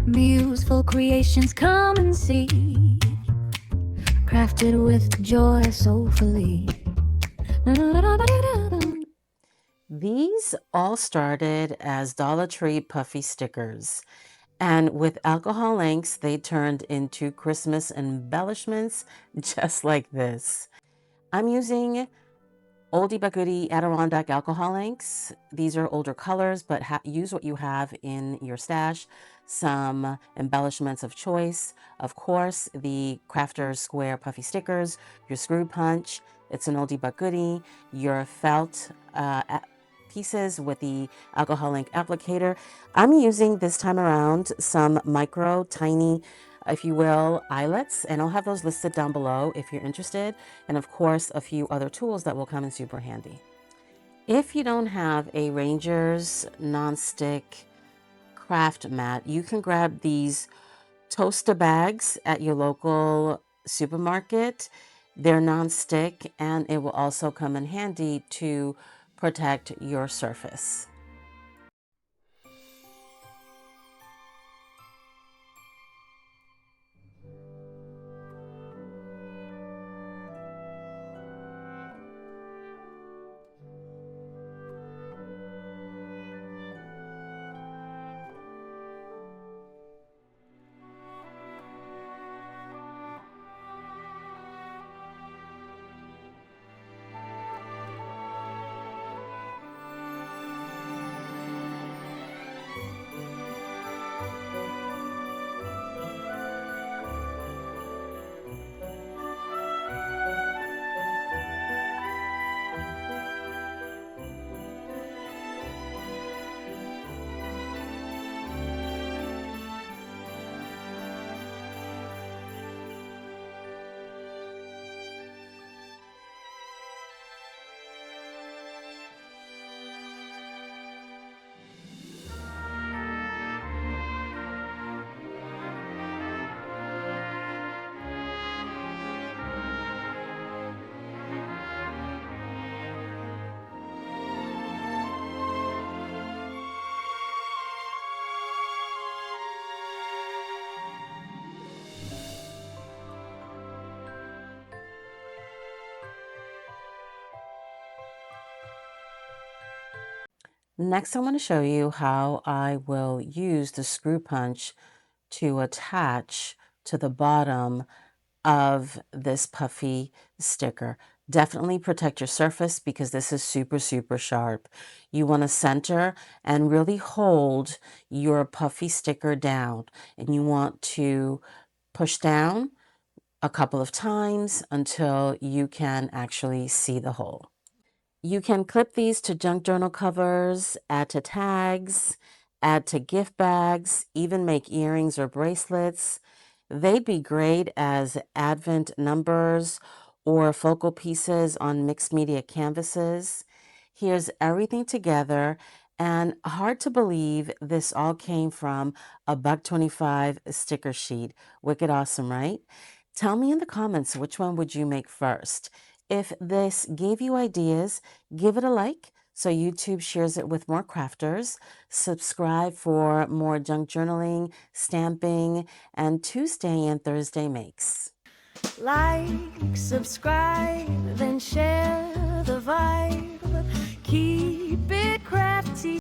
Museful creations come and see, crafted with joy soulfully. These all started as Dollar Tree Puffy stickers, and with alcohol inks, they turned into Christmas embellishments just like this. I'm using oldie but goodie Adirondack alcohol inks. These are older colors, but use what you have in your stash. Some embellishments of choice. Of course, the Crafter's Square Puffy stickers, your screw punch. It's an oldie but goodie. Your felt pieces with the alcohol ink applicator. I'm using this time around some micro, tiny, if you will, eyelets, and I'll have those listed down below if you're interested, and of course a few other tools that will come in super handy. If you don't have a Ranger's non-stick craft mat, you can grab these toaster bags at your local supermarket. They're non-stick, and it will also come in handy to protect your surface. Next, I want to show you how I will use the screw punch to attach to the bottom of this puffy sticker. Definitely protect your surface because this is super, super sharp. You want to center and really hold your puffy sticker down, and you want to push down a couple of times until you can actually see the hole. You can clip these to junk journal covers, add to tags, add to gift bags, even make earrings or bracelets. They'd be great as advent numbers or focal pieces on mixed media canvases. Here's everything together, and hard to believe this all came from a $1.25 sticker sheet. Wicked awesome, right? Tell me in the comments which one would you make first. If this gave you ideas, give it a like so YouTube shares it with more crafters. Subscribe for more junk journaling, stamping, and Tuesday and Thursday makes. Like, subscribe, then share the vibe. Keep it crafty.